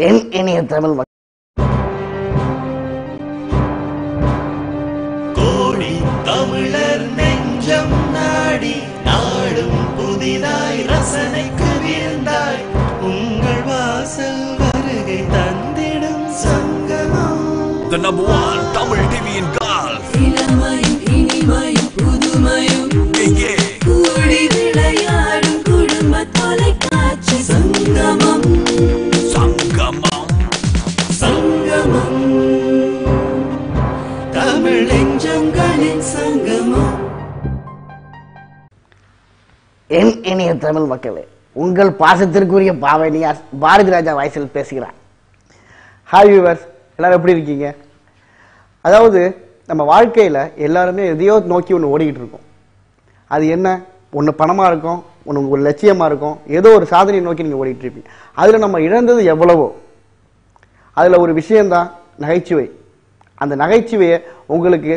என் இனிய தமிழ் மக்கள், கோடி தமிழர் நெஞ்சம் நாடி நாடும் புதிதாய் ரசனைக்கு வியந்தாய் உங்கள் வாசல் வருகை தந்திடும் சங்கமம். The number one Tamil TV in Gulf. இளமையும் இனிமையும் புதுமையும் கூடி விளையாடும் குடும்ப தொலைக்காட்சி சங்கமம். சங்கமம் சங்கமம் தமிழ் நெஞ்சங்களின் சங்கமம். என் இனிய தமிழ் மக்களே, உங்கள் பாசத்திற்குரிய பாவனியார் பாரதி ராஜா வாய்ஸில் பேசுகிறார். ஹாய் வியூவர்ஸ், எல்லாரும் எப்படி இருக்கீங்க? அதாவது நம்ம வாழ்க்கையில் எல்லாருமே எதையோ நோக்கி ஒன்று ஓடிக்கிட்டு இருக்கோம். அது என்ன? ஒன்று பணமாக இருக்கும், ஒன்று ஒரு லட்சியமாக இருக்கும், ஏதோ ஒரு சாதனையை நோக்கி நீங்கள் ஓடிட்டு இருப்பீங்க. அதில் நம்ம இழந்தது எவ்வளவோ. அதில் ஒரு விஷயந்தான் நகைச்சுவை. அந்த நகைச்சுவையை உங்களுக்கு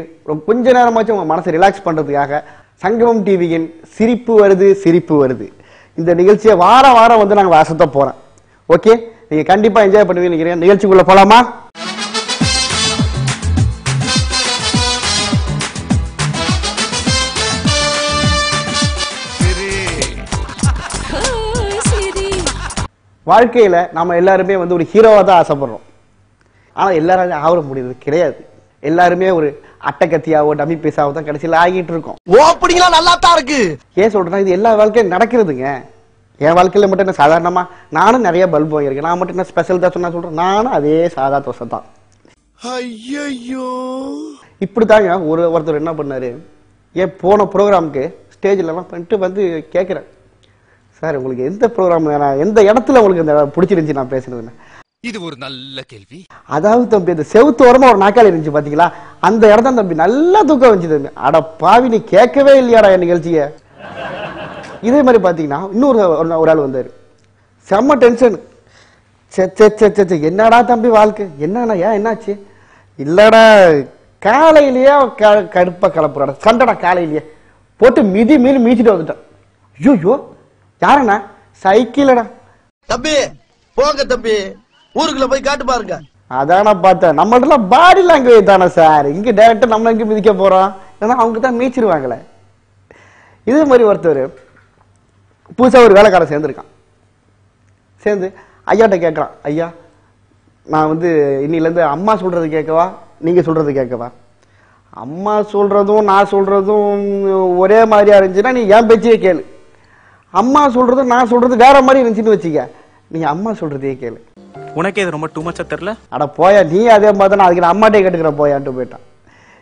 கொஞ்ச நேரமாச்சும் உங்கள் மனசை ரிலாக்ஸ் பண்ணுறதுக்காக சங்கமம் டிவியின் சிரிப்பு வருது சிரிப்பு வருது இந்த நிகழ்ச்சியை வாரம் வாரம் வந்து நாங்கள் வாசத்த போகிறோம். ஓகே, நீங்கள் கண்டிப்பாக என்ஜாய் பண்ணுவீங்கன்னு நினைக்கிறேன். நிகழ்ச்சிக்குள்ளே போகலாமா? வாழ்க்கையில் நம்ம எல்லாருமே வந்து ஒரு ஹீரோவாக தான் ஆசைப்படுறோம். ஆனால் எல்லாரும் ஆக முடியுது கிடையாது. எல்லாருமே ஒரு அட்டக்கத்தியாவோ டம்மி பீஸாவோ தான் கடைசியில் ஆகிட்டு இருக்கோம். ஓப்பனிங்களா நல்லா தான் இருக்கு. ஏன் சொல்றேன்னா, இது எல்லா வாழ்க்கையும் நடக்கிறதுங்க. என் வாழ்க்கையில மட்டும் என்ன சாதாரணமா, நானும் நிறைய பல்பு வாங்கியிருக்கேன். நான் மட்டும் என்ன ஸ்பெஷல் தான் சொன்னா சொல்றேன், நானும் அதே சாதா தோசை தான். ஐயோ, இப்படித்தாங்க ஒருத்தர் என்ன பண்ணாரு, ஏன் போன ப்ரோக்ராமுக்கு ஸ்டேஜில் பண்ணிட்டு வந்து கேட்குறேன், சார் உங்களுக்கு எந்த ப்ரோக்ராம் வேணாம், எந்த இடத்துல உங்களுக்கு இந்த பிடிச்சிருந்துச்சு நான் பேசுறதுன்னு. இது ஒரு நல்ல கேள்வி. அதாவது தம்பி, அந்த செவுத்து ஓரமா ஒரு நாக்காளி இருந்துச்சு பாத்தீங்களா, அந்த இடம் தான் தம்பி நல்லா தூக்கம் வந்துச்சு தம்பி. அட பாவி, நீ கேட்கவே இல்லையாடா என் நிகழ்ச்சிய. இதே மாதிரி பாத்தீங்கன்னா இன்னொரு ஒரு ஆள் வந்தாரு, செம்ம டென்ஷன். என்னடா தம்பி வாழ்க்கை, என்னடா ஏன் என்னாச்சு? இல்லடா காலையிலேயே கடுப்பா கலப்புறாடா, சண்டடா காலையிலேயே போட்டு மிதி மீறி மீச்சிட்டு வந்துட்டான். ஐயோ யாரண்ணா? சைக்கிளடா. தம்பி போங்க தம்பி, ஊருக்குள்ள போய் காட்டு பாருங்க. அதான பார்த்தேன், நம்மள்ட்ட பாடி லாங்குவேஜ் தானே சார். இங்க டைரக்டா நம்ம எங்க மிதிக்க போறோம், ஏன்னா அவங்க தான் மீச்சிருவாங்களே. இதே மாதிரி ஒருத்தர் புதுசா ஒரு வேலைக்காரன் சேர்ந்துருக்கான். சேர்ந்து ஐயாட்ட கேட்கறான், ஐயா நான் வந்து இன்னிலேருந்து அம்மா சொல்றது கேட்கவா நீங்க சொல்றது கேட்கவா? அம்மா சொல்றதும் நான் சொல்றதும் ஒரே மாதிரியா இருந்துச்சுன்னா நீ என் பேச்சையே கேளு. அம்மா சொல்றதும் நான் சொல்றது வேற மாதிரி இருந்துச்சுன்னு வச்சுக்க, நீ அம்மா சொல்றதையே கேளு. உனக்கே இது ரொம்ப டூ மச்சா தெரியல. அட போயா, நீ அதே மாதிரி தான், அதுக்கு நான் அம்மாட்டே கேட்டுக்கிறேன் போயான்ட்டு போயிட்டான்.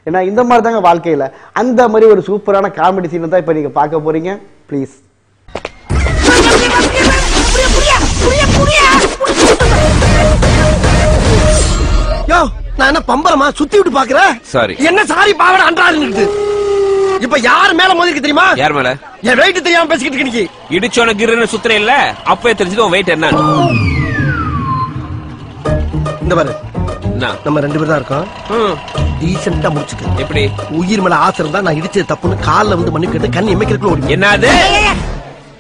ஏன்னா இந்த மாதிரி தாங்க வாழ்க்கையில அந்த மாதிரி ஒரு சூப்பரான காமெடி சீன் தான் இப்ப நீங்க பார்க்க போறீங்க. ப்ளீஸ். யோ, நான் என்ன பம்பரமா சுத்தி விட்டு பாக்குறேன்? சாரி. என்ன சாரி பாவட அன்றாடுன்னு. இப்ப யார் மேல மோதிருக்கு தெரியுமா? யார் மேல? என் வெயிட் தெரியாம பேசிக்கிட்டு இருக்கீங்க. இடிச்சோன கிருன்னு சுத்துற இல்ல, அப்பவே தெரிஞ்சது உன் வெயிட் என்ன. இந்த பாரு, நம்ம ரெண்டு பேரும் தான் இருக்கோம். டீசெண்டா முடிச்சுக்க. எப்படி? உயிர் மேல ஆசை இருந்தா நான் இடிச்சது தப்புன்னு கால்ல வந்து மன்னிப்பு கேட்டு கண்ணு எமைக்கிறதுக்குள்ள ஓடி. என்னது?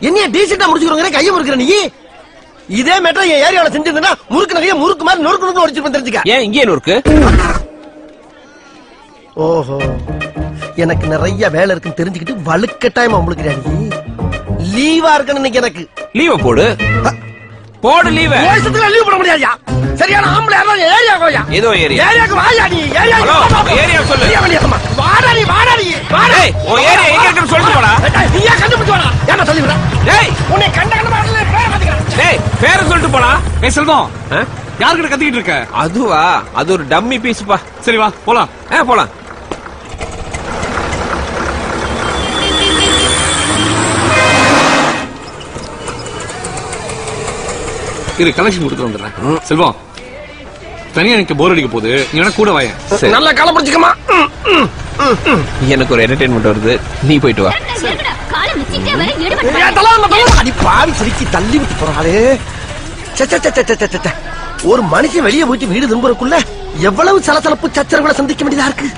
என்ன டீசெண்டா முடிச்சுக்கிறோங்க, கையை முறுக்கிற நீ. இதே மேட்டர் என் ஏரியாவில் செஞ்சிருந்தா முறுக்கு நகைய முறுக்கு மாதிரி நொறுக்கு நொறுக்கு ஒடிச்சு தெரிஞ்சுக்க. ஏன் இங்கே நொறுக்கு? ஓஹோ, எனக்கு நிறைய வேலை இருக்குன்னு தெரிஞ்சுக்கிட்டு வலுக்கட்டாயமா உங்களுக்கு லீவா இருக்குன்னு இன்னைக்கு எனக்கு. லீவ போடு போடு லீவ. லீவ் போட முடியாதுயா. சரியான ஆம்பளை ஏரியா கோயா. ஏதோ ஏரியா. ஏரியாக்கு வாயா நீ. ஏரியா சொல்லு. வாடா நீ, வாடா நீ. டேய், ஓ ஏரியா எங்க இருக்குன்னு சொல்லிட்டு போடா. நீயா கண்டுபிடிச்சு வாடா. ஏன்னா சொல்லி விட. டேய், உன்னை கண்ட பாடல பேர பாத்துக்கறேன். டேய் பேர சொல்லிட்டு போடா. ஏய் செல்வம், யார்கிட்ட கத்திக்கிட்டு இருக்க? அதுவா, அது ஒரு டம்மி பீஸ் பா. சரி வா போலாம். போலாம். இரு, கனெக்ஷன் கொடுத்து வந்துடுறேன். செல்வம், தனியா எனக்கு போர் அடிக்க போகுது, நீ வேணா கூட வாயேன். நல்லா கால பிடிச்சுக்கமா. எனக்கு ஒரு என்டர்டைன்மெண்ட் வருது, நீ போயிட்டு வா. அடி பாவி சிரிக்கி தள்ளி விட்டு போறாளே. ஒரு மனுஷன் வெளியே போயிட்டு வீடு திரும்புறதுக்குள்ள எவ்வளவு சலசலப்பு சச்சரவுகளை சந்திக்க வேண்டியதா இருக்கு.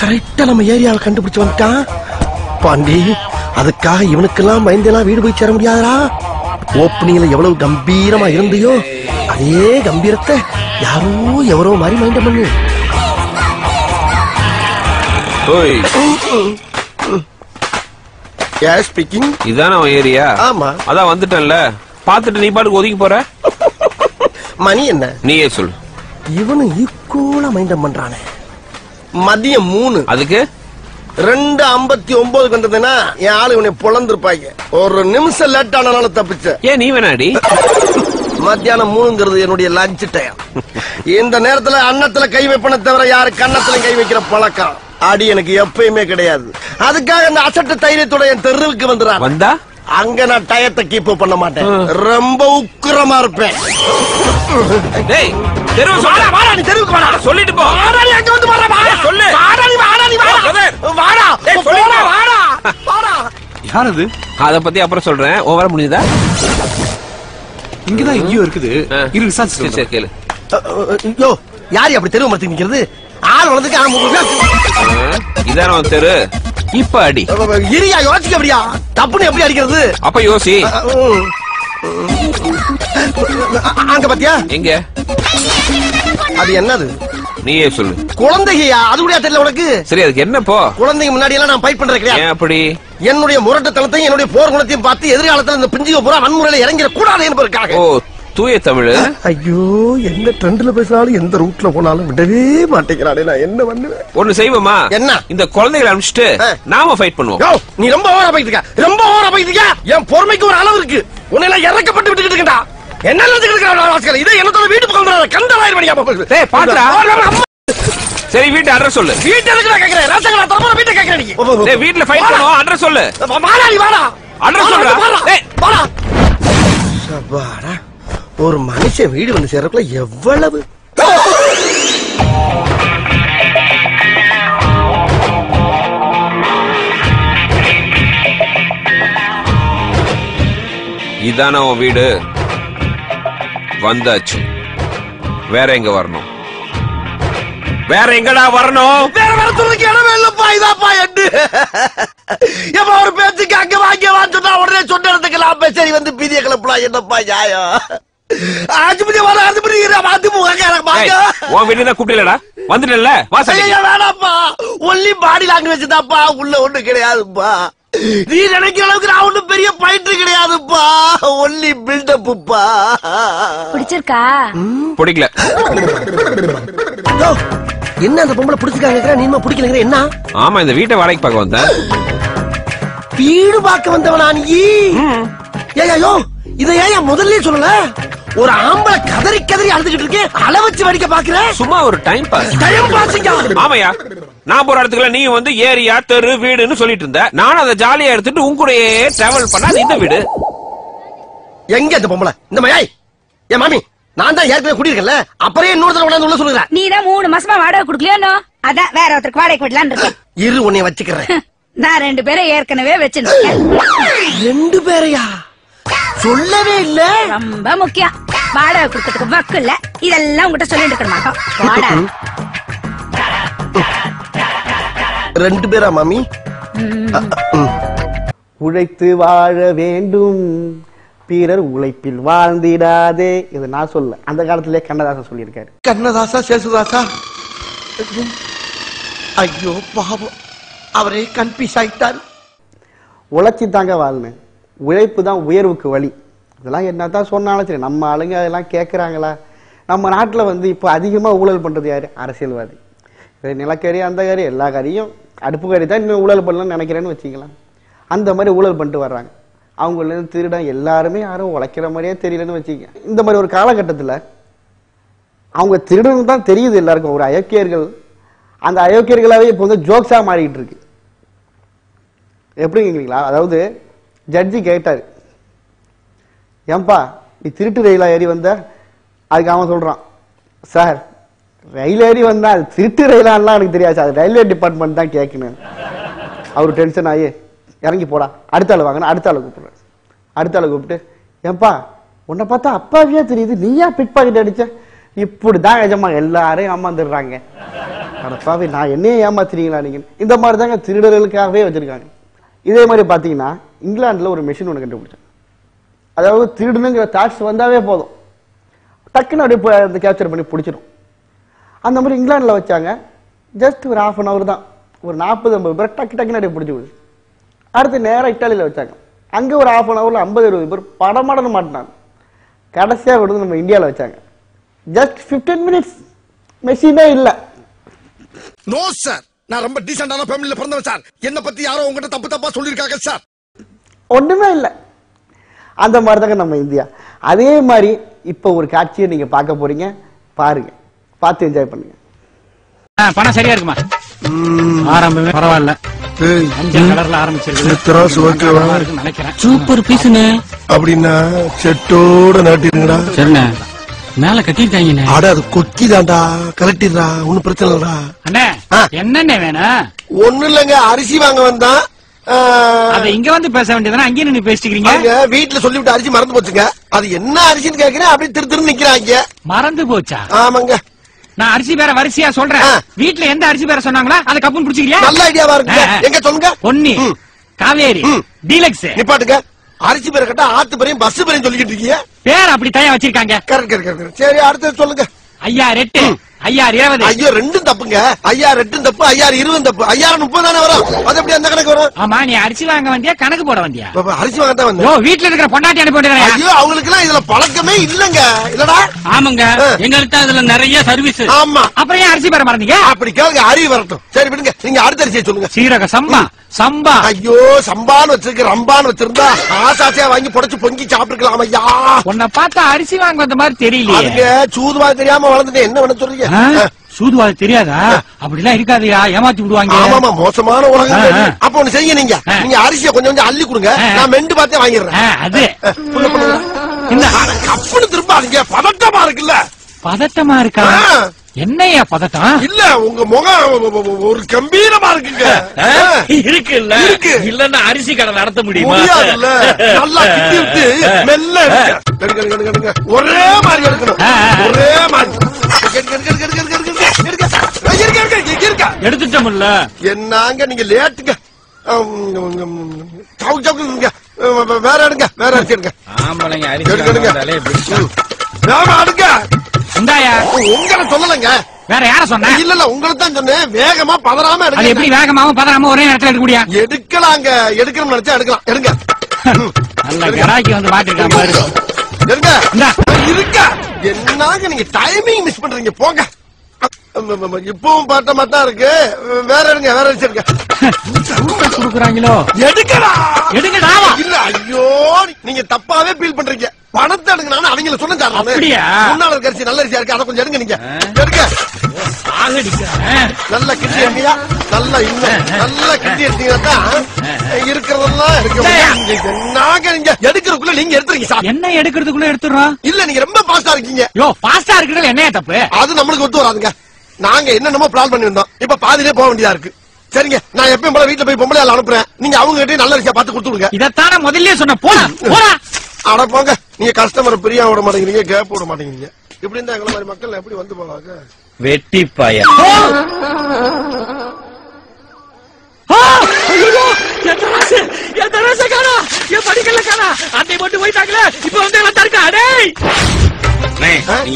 கரெக்டா நம்ம ஏரியாவை கண்டுபிடிச்சு வந்துட்டான். பாண்டி அதுக்காக இவனுக்கெல்லாம் பயந்தெல்லாம் வீடு போய் சேர முடியாதா? ஓப்பனிங்ல எவ்வளவு கம்பீரமா இருந்தியோ அதே கம்பீரத்தை யாரோ எவரோ மாதிரி மைண்டம் பண்ணு. ஸ்பீக்கிங். இதான ஏரியா? ஆமா. அதான் வந்துட்டேன்ல, பாத்துட்டு நீ பாட்டுக்கு ஒதுக்கி போற. மணி என்ன? நீயே சொல்லு. இவனு ஈக்குவலா மைண்டம் பண்றானே. மதியம் 3. அதுக்கு 2:59 வந்ததுன்னா என் ஆளு இவனை பொழந்திருப்பாங்க. ஒரு நிமிஷம் லேட் ஆனால தப்பிச்ச. ஏன் நீ வேணாடி? மத்தியானம் 3ங்கிறது என்னுடைய லஞ்ச் டைம். இந்த நேரத்துல அன்னத்துல கை வைப்பன தவிர யாரு கன்னத்துல கை வைக்கிற பழக்கம் அடி எனக்கு எப்பயுமே கிடையாது. அதுக்காக அந்த அசட்டு தைரியத்தோட என் தெருவுக்கு வந்துடுறான். வந்தா அங்க நான் டயத்தை கீப் பண்ண மாட்டேன். ரொம்ப உக்கிரமா இருப்பேன். டேய் தெருவு வாடா வாடா, நீ தெருவுக்கு வாடா சொல்லிட்டு போ. வாடா நீ அங்க வந்து வாடா வாடா சொல்லு. வாடா நீ வாடா நீ வாடா வாடா. டேய் சொல்லுடா வாடா வாடா. யார் அது? அத பத்தி அப்புறம் சொல்றேன். ஓவர முடியுதா? இங்கதான் எங்கேயோ இருக்குது. இரு விசாரிச்சு சரி கேளு. யோ யாரு அப்படி தெருவு மரத்துக்கு நிக்கிறது? ஆள் வளர்ந்துக்கு இதான தெரு. இப்ப அடி. இரியா யோசிக்க அப்படியா? தப்புன்னு எப்படி அடிக்கிறது? அப்ப யோசி. அங்க பாத்தியா? எங்க? அது என்னது? நீயே சொல்லு. குழந்தையா? அது கூட தெரியல உனக்கு? சரி அதுக்கு என்ன போ? குழந்தைங்க முன்னாடி எல்லாம் நான் ஃபைட் பண்றேன் கிடையாது. ஏன் அப்படி? என்னுடைய முரட்டுத்தனத்தையும் என்னுடைய போர் குணத்தையும் பார்த்து எதிர்காலத்துல இந்த பிஞ்சுக பூரா வன்முறையில இறங்கிட கூடாது என்பதற்காக. ஓ தூய தமிழ். ஐயோ எந்த ட்ரெண்ட்ல பேசினாலும் எந்த ரூட்ல போனாலும் விடவே மாட்டேங்கிறானே. நான் என்ன பண்ணுவேன்? ஒண்ணு செய்வோமா? என்ன? இந்த குழந்தைகளை அனுப்பிச்சிட்டு நாம ஃபைட் பண்ணுவோம். நீ ரொம்ப ஓவரா போயிட்டு இருக்க. ரொம்ப ஓவரா போயிட்டு இருக்க. என் பொறுமைக்கு ஒரு அளவு இருக்கு. உன்னை எல்லாம் இறக்கப்பட்டு விட்டுக்கிட்டு இருக்கா. என்ன நினைச்சுக்கிட்டு இருக்கா? இதை என்னத்தோட வீட்டுக்கு கொண்டு கண்டலாயிரம் மணியா? டேய் பாத்துடா. சரி வீட்டு அட்ரஸ் சொல்லு. வீட்டு எதுக்கு நான் கேக்குறேன்? ராசங்களா தரமா வீட்டை கேக்குறேன் நீ. டேய் வீட்ல ஃபைட் பண்ணுவோம். அட்ரஸ் சொல்லு. வாடா நீ வாடா. அட்ரஸ் சொல்றா. டேய் வாடா. சபாடா. ஒரு மனுஷன் வீடு வந்து சேர்றதுக்குள்ள எவ்வளவு இதான உன் வீடு. வந்தாச்சு. வேற எங்க வரணும்? வேற எங்கடா வரணும்? வேற வரத்துக்கு இடமே இல்லப்பா. இதாப்பா எட்டு எப்ப ஒரு பேச்சுக்கு அங்க வாங்க வாங்கிட்டா உடனே சொன்ன இடத்துக்கு சரி வந்து பீதிய கிளப்பலாம். என்னப்பா நியாயம்? ஆஜிபதி வர ஆஜிபதி உன் வீடு தான் கூப்பிடலடா. வந்துட்டல வாசல். வேணாப்பா. ஒன்லி பாடி லாங்குவேஜ் தான்ப்பா. உள்ள ஒண்ணு கிடையாதுப்பா. நீ நினைக்கிற அளவுக்கு நான் ஒண்ணும் பெரிய பயிற்று கிடையாதுப்பா. ஒன்லி பில்டப்புப்பா. பிடிச்சிருக்கா? பிடிக்கல. என்ன அந்த பொம்பளை பிடிச்சிருக்காங்க? நீமா பிடிக்கலங்கிற என்ன? ஆமா இந்த வீட்டை வாடகைக்கு பார்க்க வந்தேன். வீடு பார்க்க வந்தவனா நீ? ஏய்யோ இதை ஏன் முதல்ல சொல்லல? ஒரு ஆம்பளை கதறி கதறி அழுதுகிட்டு இருக்கேன். அள வச்சு வடிக்க பாக்குற? சும்மா ஒரு டைம் பாஸ். டைம் பாஸிங்கா? ஆமையா நான் போற இடத்துக்குள்ள நீ வந்து ஏரியா தெரு வீடுன்னு சொல்லிட்டு இருந்த. நானும் அதை ஜாலியா எடுத்துட்டு உன் கூடயே டிராவல் பண்ணா இந்த வீடு. எங்க இந்த பொம்பளை? இந்த மயாய் என் மாமி. நான் தான் ஏற்கனவே குடியிருக்கல. அப்புறம் இன்னொரு தடவை உள்ள சொல்லுறேன். நீ தான் 3 மாசமா வாடகை குடுக்கலையோ? அதான் வேற ஒருத்தருக்கு வாடகை விடலான்னு இருக்கேன். இரு உன்னை வச்சுக்கிறேன். நான் 2 பேரை ஏற்கனவே வச்சிருக்கேன். 2 பேரையா? சொல்லவே இல்ல. ரொம்ப முக்கியம். வாடகை கொடுக்கறதுக்கு வக்கு இல்ல. இதெல்லாம் உங்ககிட்ட சொல்லிட்டு இருக்க மாட்டோம். வாடா. 2 பேரா மாமி? உழைத்து வாழ வேண்டும், பிறர் உழைப்பில் வாழ்ந்திடாதே. இது நான் சொல்ல, அந்த காலத்திலே கண்ணதாசன் சொல்லியிருக்காரு. கண்ணதாசா சேசுதாசா? ஐயோ பாவம், அவரே கன்ஃபியூஸ் ஆயிட்டார். உழைச்சி தாங்க வாழணும், உழைப்பு தான் உயர்வுக்கு வழி. இதெல்லாம் என்னதான் சொன்னாலும் சரி, நம்ம ஆளுங்க அதெல்லாம் கேட்குறாங்களா? நம்ம நாட்டில் வந்து இப்போ அதிகமாக ஊழல் பண்ணுறது யாரு? அரசியல்வாதி. நிலக்கரி அந்த கறி எல்லா கறியும் அடுப்பு கறி தான் இன்னும் ஊழல் பண்ணலாம்னு நினைக்கிறேன்னு வச்சுக்கலாம். அந்த மாதிரி ஊழல் பண்ணிட்டு வர்றாங்க. அவங்களேருந்து திருடன் எல்லாருமே யாரும் உழைக்கிற மாதிரியே தெரியலன்னு வச்சுக்க. இந்த மாதிரி ஒரு காலகட்டத்தில் அவங்க திருடன் தான் தெரியுது எல்லாருக்கும். ஒரு அயோக்கியர்கள், அந்த அயோக்கியர்களாகவே இப்போ வந்து ஜோக்ஸாக மாறிக்கிட்டு இருக்கு. எப்படிங்களா? அதாவது ஜட்ஜி கேட்டார், ஏன்பா நீ திருட்டு ரயிலா ஏறி வந்த? அதுக்கு அவன் சொல்றான், சார் ரயில் ஏறி வந்தா அது திருட்டு ரயிலான்லாம் எனக்கு தெரியாது சார், அது ரயில்வே டிபார்ட்மெண்ட் தான் கேட்கணும். அவர் டென்ஷன் ஆகி இறங்கி போடா, அடுத்த ஆள் வாங்கினா அடுத்த ஆளை கூப்பிடுறேன். அடுத்த ஆளை கூப்பிட்டு, ஏன்பா உன்னை பார்த்தா அப்பாவியா தெரியுது, நீயா பிட் பாக்கெட் அடிச்ச? இப்படிதான் எஜமா எல்லாரையும் ஏமாந்துடுறாங்க. அடப்பாவே நான் என்னையே ஏமாத்துறீங்களா நீங்க? இந்த மாதிரி தாங்க திருடர்களுக்காகவே வச்சிருக்காங்க. இதே மாதிரி பார்த்தீங்கன்னா இங்கிலாந்தில் ஒரு மெஷின் ஒன்று கண்டுபிடிச்சாங்க. அதாவது திருடுனுங்கிற தாட்ஸ் வந்தாவே போதும், டக்குன்னு அப்படியே அந்த கேப்சர் பண்ணி பிடிச்சிடும். அந்த மாதிரி இங்கிலாந்தில் வச்சாங்க. ஜஸ்ட் ஒரு 1/2 hour தான், ஒரு 40-50 பேர் டக்குன்னு அப்படியே பிடிச்சி விடுச்சு. அடுத்து நேராக இட்டாலியில் வச்சாங்க. அங்கே ஒரு 1/2 hourல 50-20 பேர் படமாடன்னு மாட்டினாங்க. கடைசியாக விடுறது நம்ம இந்தியாவில் வச்சாங்க. ஜஸ்ட் 15 minutes, மெஷினே இல்லை. நோ சார், நான் ரொம்ப டீசென்டான ஃபேமிலில பிறந்தவன் சார். என்ன பத்தி யாரோ உங்ககிட்ட தப்பா சொல்லிருக்காங்க சார். ஒண்ணுமே இல்லை. அந்த மாதிரி தாங்க நம்ம இந்தியா. அதே மாதிரி இப்போ ஒரு காட்சியை நீங்க பார்க்க போறீங்க, பாருங்க, பார்த்து என்ஜாய் பண்ணுங்க. பணம் சரியா இருக்குமா? ஆரம்பமே பரவாயில்ல, மஞ்சள் கலர்ல ஆரம்பிச்சிருக்கு நினைக்கிறேன். சூப்பர் பீஸ்னு அப்படின்னா செட்டோட நாட்டிருங்கடா. சரிண்ணே, மேல கட்டிருக்காங்க. அட அது கொக்கிதான்டா, கலட்டிடுறா, ஒன்னும் பிரச்சனை இல்லடா. அண்ணே என்னண்ணே வேணும்? ஒண்ணு இல்லங்க, அரிசி வாங்க வந்தா. அத இங்க வந்து பேச வேண்டியதானே, அங்கேயே நின்னு பேசிக்கிறீங்க. வீட்டுல சொல்லிவிட்டு அரிசி மறந்து போச்சுங்க. அது என்ன அரிசின்னு கேக்குறேன், அப்படியே திரு நிக்கிறாங்க. மறந்து போச்சா? ஆமாங்க. நான் அரிசி பேர வரிசையா சொல்றேன். வீட்டுல எந்த அரிசி பேர சொன்னாங்களா அதை கப்புன்னு புடிச்சிக்கிறியா? நல்ல ஐடியாவா இருக்கு. எங்க சொல்லுங்க. பொன்னி, காவேரி, டீலக்ஸ். நிப்பாட்டுங்க. அரிசி பேர கட்ட ஆத்து பேரையும் பஸ் பேரையும் சொல்லிக்கிட்டு இருக்கீங்க. பேர் அப்படி தயா வச்சிருக்காங்க. கரெக்ட். சரி, அடுத்து சொல்லுங்க. ஐயா ரெட்டு, ஐயா 20. ஐயோ ரெண்டும் தப்புங்க. ஐயா ரெட்டும் தப்பு, ஐயா 20 தப்பு. ஐயா 30 தானே வரும். அது எப்படி அந்த கணக்கு வரும்? ஆமா, நீ அரிசி வாங்க வந்தியா கணக்கு போட வந்தியா? அரிசி வாங்க தான் வந்தேன். ஓ, வீட்டுல இருக்கிற பொண்டாட்டி அனுப்பி விடுறேன். ஐயோ, அவங்களுக்கு எல்லாம் இதுல பழக்கமே இல்லங்க. இல்லடா. ஆமாங்க, எங்களுக்கு தான் இதுல நிறைய சர்வீஸ். ஆமா, அப்புறம் ஏன் அரிசி பேர மறந்தீங்க? அப்படி கேளுங்க, அறிவு வரட்டும். சரி விடுங்க, நீங்க அடுத்த அரிசியை சொல்லுங்க. சீரக சம்பா. சம்பா. ஐயோ, சம்பான்னு வச்சிருக்க, ரம்பான்னு வச்சிருந்தா ஆசாசியா வாங்கி புடைச்சு பொங்கி சாப்பிட்டுக்கலாம். ஐயா, உன்னை பார்த்தா அரிசி வாங்க வந்த மாதிரி தெரியல. சூதுவா தெரியாம வளர்ந்துட்டு என்ன பண்ண சொல்றீங்க? சூதுவாது தெரியாதா? அப்படிலாம் இருக்காதையா, ஏமாத்தி விடுவாங்க. ஆமா, மோசமான உலகம். அப்ப ஒண்ணு செய்ய, நீங்க அரிசியை கொஞ்சம் அள்ளி கொடுங்க, நான் மெண்டு பார்த்தே வாங்கிடுறேன். அது கப்புன்னு திரும்பாதீங்க, பதட்டமா இருக்குல்ல. பதட்டமா இருக்கா? என்னையா பதட்டம்? இல்ல, உங்க முகம் ஒரு கம்பீரமா இருக்குங்க. இருக்குல்ல, இல்லன்னா அரிசி கடை நடத்த முடியுமா? நல்லா கிட்டி விட்டு மெல்ல ஒரே மாதிரி எடுக்கணும். ஒரே மாதிரி எடுத்துட்டோம்ல. என்னங்க நீங்க லேட்டுங்க. வேற எடுங்க, வேற அரிசி எடுங்க. ஆம்பளைங்க அரிசி எடுங்க. உங்களை சொல்லலங்க, வேற யார சொன்ன? இல்ல உங்களை தான் சொன்னேன். வேகமா பதறாம எடுங்க. எப்படி வேகமாவும் பதறாம ஒரே நேரத்துல எடுக்க முடியும்? எடுக்கலாங்க, எடுக்கணும்னு நினைச்சா எடுக்கலாம். எடுங்க. நல்ல கடாய்க்கு வந்து மாட்டிருக்காங்க பாரு. எடுங்க. இருக்க என்னங்க நீங்க டைமிங் மிஸ் பண்றீங்க, போங்க. இப்பவும் பார்த்த மாதிரி தான் இருக்கு. வேற எடுங்க, வேற வச்சிருக்க. குடுக்குறாங்களோ? எடுக்கடா, எடுக்கடா. இல்ல, ஐயோ நீங்க தப்பாவே ஃபீல் பண்றீங்க. பணத்தை எடுங்க, நானும் அவங்கள சொன்னேன். முன்னால இருக்க அரிசி நல்ல அரிசியா இருக்கு, அதை கொஞ்சம் எடுங்க. நீங்க எடுங்க. நல்லா கிட்டி எடுங்கயா, நல்லா இன்னும் நல்லா கிட்டி எடுத்தீங்கன்னா இருக்கிறதெல்லாம் இருக்கு. நீங்க எடுக்கிறதுக்குள்ள நீங்க எடுத்துறீங்க சார். என்ன எடுக்கிறதுக்குள்ள எடுத்துறோம்? இல்ல, நீங்க ரொம்ப பாஸ்டா இருக்கீங்க. யோ, பாஸ்டா இருக்கிறது என்னையா தப்பு? அது நம்மளுக்கு ஒத்து வராதுங்க. நாங்க என்னென்னமோ பிளான் பண்ணி வந்தோம், இப்ப பாதியிலே போக வேண்டியதா இருக்கு. சரிங்க, நான் எப்பயும் போல வீட்டுல போய் பொம்பளை அனுப்புறேன். நீங்க அவங்க கிட்டே நல்ல அரிசியா பார்த்து கொடுத்துடுங்க. இதைத்தானே முதல்ல சொன்ன. போடா. அட போங்க, நீங்க கஸ்டமர் பிரியா விட மாட்டேங்கிறீங்க, கேப் விட மாட்டேங்கிறீங்க. இப்படி இருந்தா எங்களை மாதிரி மக்கள் எப்படி வந்து போவாங்க? வெட்டி பாயா.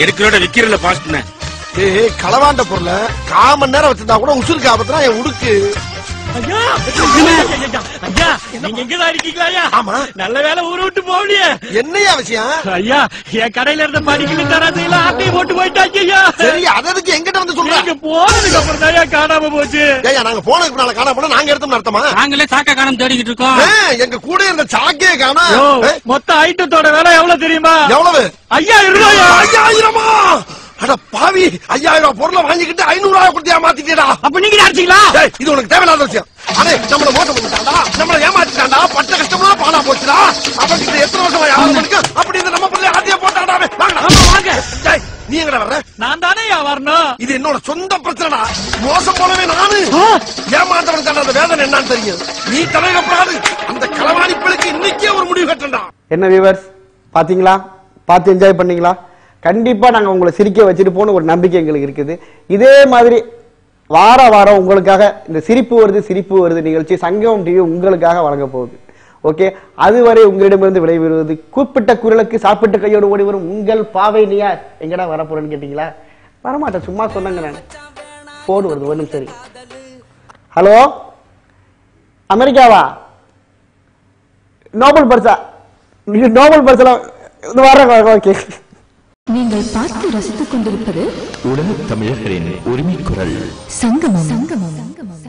எடுக்கிறோட விக்கிறல பாஸ்ட். களவாண்ட பொருள 1/4 மணி நேரம் வச்சிருந்தா கூட உசுருக்கு ஆபத்துனா என் உடுக்கு. ஐயா, நீங்க எங்கதான் இருக்கீங்களா? ஆமா, நல்ல வேலை ஊரை விட்டு போகலையே. என்னையா விஷயம்? ஐயா, என் கடையில இருந்த படிக்கல தராதையில ஆட்டையை போட்டு போயிட்டாங்க. ஐயா, சரி, அதற்கு எங்கிட்ட வந்து சொல்றீங்க? போனதுக்கு அப்புறம் தான் காணாம போச்சு. ஐயா, நாங்க போனதுக்கு நாள காணாம போனா நாங்க எடுத்தோம்னு அர்த்தமா? நாங்களே சாக்கா காணாம தேடிக்கிட்டு இருக்கோம். எங்க கூட இருந்த சாக்கே காணா. மொத்த ஐட்டத்தோட விலை எவ்வளவு தெரியுமா? எவ்வளவு? 5000 ரூபாயா? 5000? அட பாவி, 5000 பொருளை வாங்கிக்கிட்டு 500 கொடுத்தியா மாத்திட்டா? அப்ப நீங்க அடிச்சீங்களா? இது உனக்கு தேவையில்லாத விஷயம். அடே, நம்மள மோசம் பண்ணிட்டாண்டா, நம்மள ஏமாத்திட்டாண்டா, பட்ட கஷ்டம்லாம் பாலா போச்சுடா. அவங்கிட்ட எத்தனை வருஷமா யாரும் இருக்கு, அப்படி இந்த நம்ம பிள்ளை ஆட்டியா போட்டாடாவே. வாங்க. நீ எங்கடா வர்ற? நான் தானே வரணும். இது என்னோட சொந்த பிரச்சனைடா. மோசம் போலவே நானு ஏமாத்தவனுக்கு அந்த வேதனை என்னன்னு தெரியும். நீ தலையிடப்படாது. அந்த களவாணி பிள்ளைக்கு இன்னைக்கே ஒரு முடிவு கட்டண்டா. என்ன வியூவர்ஸ், பாத்தீங்களா? பார்த்து என்ஜாய் பண்ணீங்களா? கண்டிப்பா நாங்க உங்களை சிரிக்க வச்சுட்டு போன ஒரு நம்பிக்கை எங்களுக்கு இருக்குது. இதே மாதிரி வாரம் உங்களுக்காக இந்த சிரிப்பு வருது நிகழ்ச்சி சங்கம் டிவி உங்களுக்காக வழங்க போகுது. ஓகே, அதுவரை உங்களிடமிருந்து விடைபெறுவது கூப்பிட்ட குரலுக்கு சாப்பிட்டு கையோடு ஓடி வரும் உங்கள் பாவை நியார். எங்கடா வரப்போறேன்னு கேட்டீங்களா? வரமாட்டேன், சும்மா சொன்னாங்க. நான் போன் வருது, ஒரு நிமிஷம். ஹலோ, அமெரிக்காவா? நோபல் பரிசா? நோபல் பரிசெல்லாம் வர்றேன். ஓகே, நீங்கள் பார்த்து ரசித்துக் கொண்டிருப்பது உலக தமிழர்களின் உரிமை குரல் சங்கமம்.